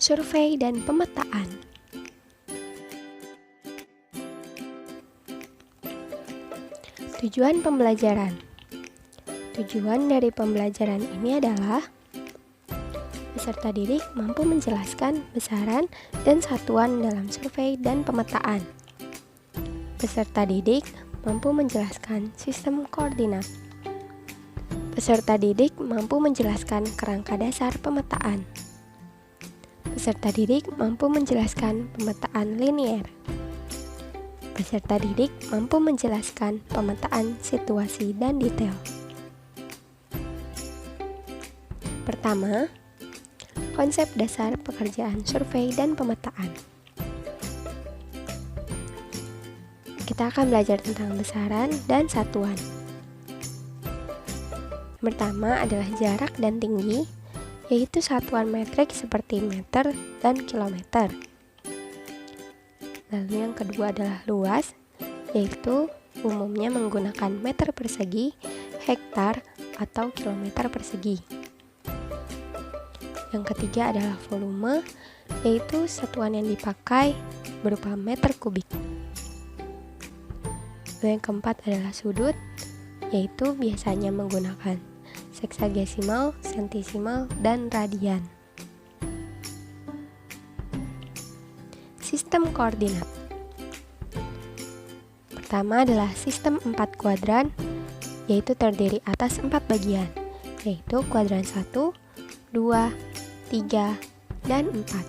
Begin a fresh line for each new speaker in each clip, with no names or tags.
survei dan pemetaan. Tujuan pembelajaran. Tujuan dari pembelajaran ini adalah peserta didik mampu menjelaskan besaran dan satuan dalam survei dan pemetaan. Peserta didik mampu menjelaskan sistem koordinat. Peserta didik mampu menjelaskan kerangka dasar pemetaan. Peserta didik mampu menjelaskan pemetaan linier. Peserta didik mampu menjelaskan pemetaan situasi dan detail. Pertama, konsep dasar pekerjaan survei dan pemetaan. Kita akan belajar tentang besaran dan satuan. Pertama adalah jarak dan tinggi, yaitu satuan metrik seperti meter dan kilometer. Lalu yang kedua adalah luas, yaitu umumnya menggunakan meter persegi, hektar, atau kilometer persegi. Yang ketiga adalah volume, yaitu satuan yang dipakai berupa meter kubik. Lalu yang keempat adalah sudut, yaitu biasanya menggunakan seksagesimal, sentisimal, dan radian. Sistem koordinat. Pertama adalah sistem 4 kuadran, yaitu terdiri atas 4 bagian, yaitu kuadran 1, 2, 3, dan 4.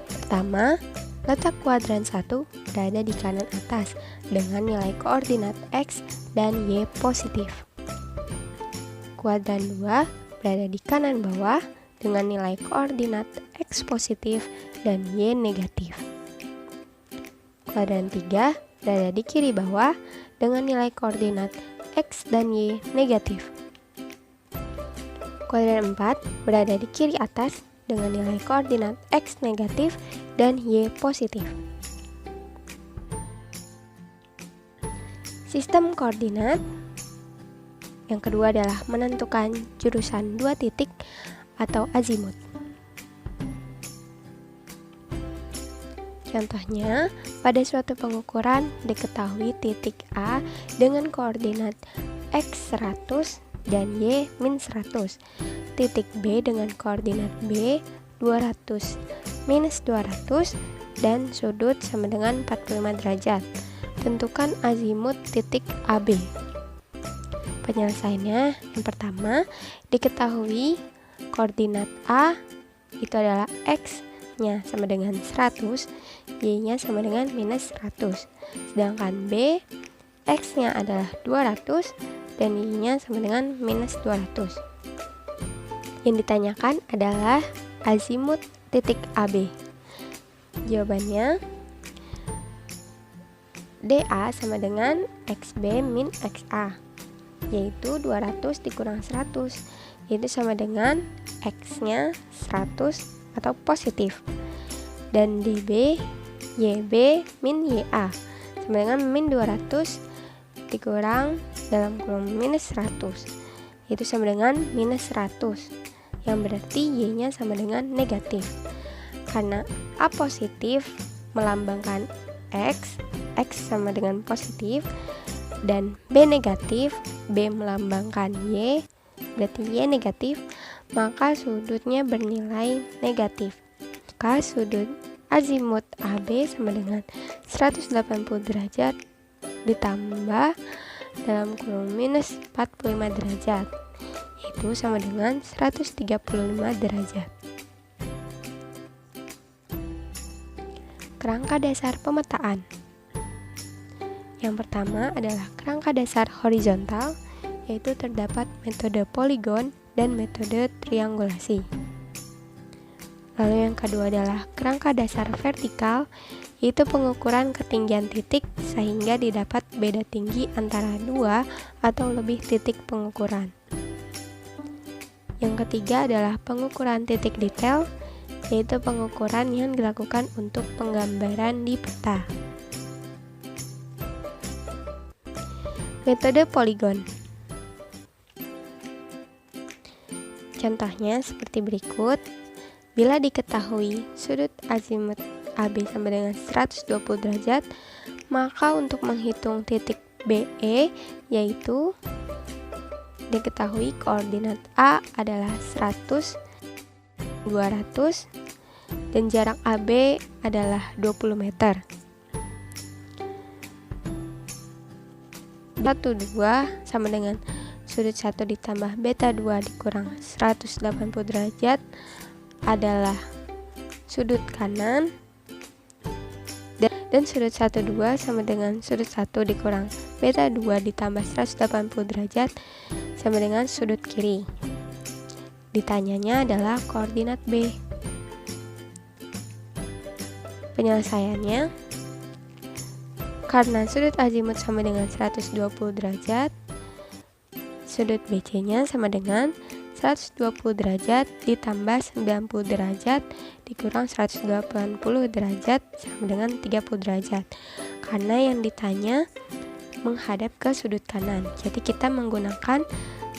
Pertama, letak kuadran 1 berada di kanan atas dengan nilai koordinat X dan Y positif. Kuadran 2 berada di kanan bawah dengan nilai koordinat X positif dan Y negatif. Kuadran 3 berada di kiri bawah dengan nilai koordinat X dan Y negatif. Kuadran 4 berada di kiri atas dengan nilai koordinat X negatif dan Y positif. Sistem koordinat. Yang kedua adalah menentukan jurusan 2 titik atau azimut. Contohnya, pada suatu pengukuran diketahui titik A dengan koordinat X 100 dan Y min 100, titik B dengan koordinat B 200 minus 200, dan sudut sama dengan 45 derajat. Tentukan azimut titik AB. Penyelesaiannya, yang pertama, diketahui koordinat A itu adalah X-nya sama dengan 100, Y-nya sama dengan minus 100. Sedangkan B, X-nya adalah 200 dan Y-nya sama dengan minus 200. Yang ditanyakan adalah azimut titik AB. Jawabannya, DA sama dengan XB min XA, yaitu 200 dikurang 100, yaitu sama dengan X-nya 100 atau positif, dan DB YB min YA sama dengan min 200 dikurang dalam kurung minus 100, yaitu sama dengan minus 100, yang berarti Y-nya sama dengan negatif. Karena A positif melambangkan X, X sama dengan positif, dan B negatif, B melambangkan Y, berarti Y negatif, maka sudutnya bernilai negatif. Maka sudut azimut AB sama dengan 180 derajat ditambah dalam kurung minus 45 derajat, yaitu sama dengan 135 derajat. Kerangka dasar pemetaan. Yang pertama adalah kerangka dasar horizontal, yaitu terdapat metode poligon dan metode triangulasi. Lalu yang kedua adalah kerangka dasar vertikal, yaitu pengukuran ketinggian titik sehingga didapat beda tinggi antara 2 atau lebih titik pengukuran. Yang ketiga adalah pengukuran titik detail, yaitu pengukuran yang dilakukan untuk penggambaran di peta. Metode poligon. Contohnya seperti berikut. Bila diketahui sudut azimut AB sama dengan 120 derajat, maka untuk menghitung titik BE yaitu diketahui koordinat A adalah 100, 200, dan jarak AB adalah 20 meter. 1,2 sama dengan sudut 1 ditambah beta 2 dikurang 180 derajat adalah sudut kanan, dan sudut 1,2 sama dengan sudut 1 dikurang beta 2 ditambah 180 derajat sama dengan sudut kiri. Ditanyanya adalah koordinat B. Penyelesaiannya, karena sudut azimut sama dengan 120 derajat, sudut BC-nya sama dengan 120 derajat ditambah 90 derajat dikurang 180 derajat sama dengan 30 derajat. Karena yang ditanya menghadap ke sudut kanan, jadi kita menggunakan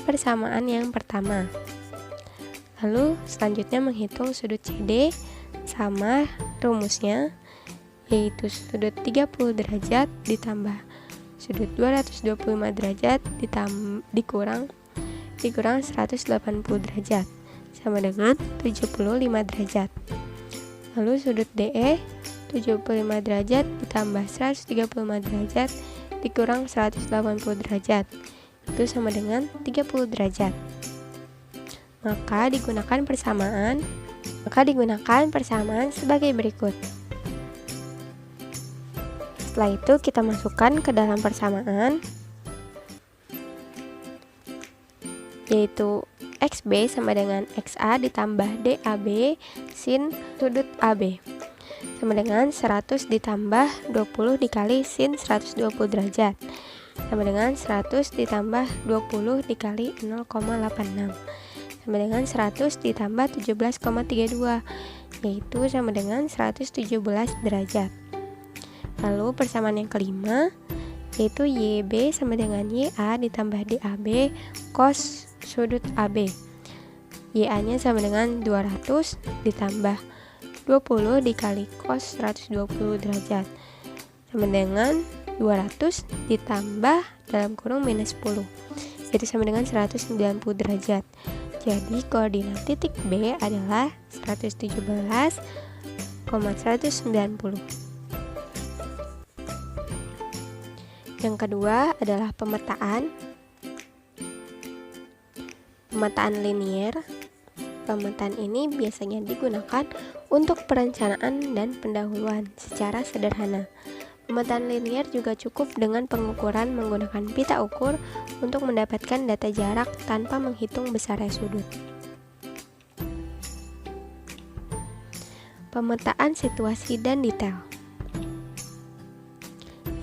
persamaan yang pertama. Lalu selanjutnya menghitung sudut CD sama rumusnya, yaitu sudut 30 derajat ditambah sudut 225 derajat dikurang 180 derajat sama dengan 75 derajat. Lalu sudut DE 75 derajat ditambah 135 derajat dikurang 180 derajat, itu sama dengan 30 derajat. Maka digunakan persamaan sebagai berikut. Setelah itu kita masukkan ke dalam persamaan, yaitu XB sama dengan XA ditambah DAB sin sudut AB sama dengan 100 ditambah 20 dikali sin 120 derajat sama dengan 100 ditambah 20 dikali 0,86 sama dengan 100 ditambah 17,32 yaitu sama dengan 117 derajat. Lalu persamaan yang kelima, yaitu YB sama dengan YA ditambah DAB cos sudut AB. YA-nya sama dengan 200 ditambah 20 dikali cos 120 derajat sama dengan 200 ditambah dalam kurung minus 10, yaitu sama dengan 190 derajat. Jadi koordinat titik B adalah 117,190. Yang kedua adalah pemetaan linier. Pemetaan ini biasanya digunakan untuk perencanaan dan pendahuluan secara sederhana. Pemetaan linier juga cukup dengan pengukuran menggunakan pita ukur untuk mendapatkan data jarak tanpa menghitung besarnya sudut. Pemetaan situasi dan detail.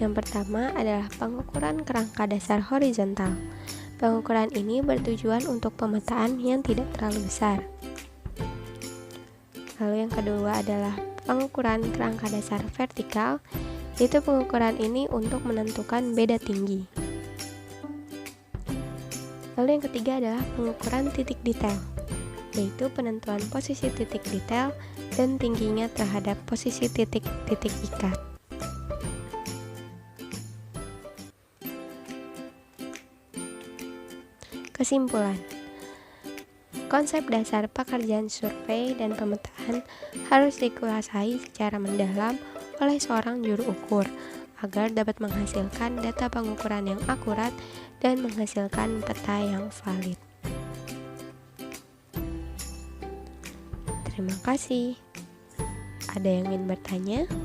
Yang pertama adalah pengukuran kerangka dasar horizontal. Pengukuran ini bertujuan untuk pemetaan yang tidak terlalu besar. Lalu yang kedua adalah pengukuran kerangka dasar vertikal, yaitu pengukuran ini untuk menentukan beda tinggi. Lalu yang ketiga adalah pengukuran titik detail, yaitu penentuan posisi titik detail dan tingginya terhadap posisi titik-titik ikat. Kesimpulan, konsep dasar pekerjaan survei dan pemetaan harus dikuasai secara mendalam oleh seorang juru ukur agar dapat menghasilkan data pengukuran yang akurat dan menghasilkan peta yang valid. Terima kasih. Ada yang ingin bertanya?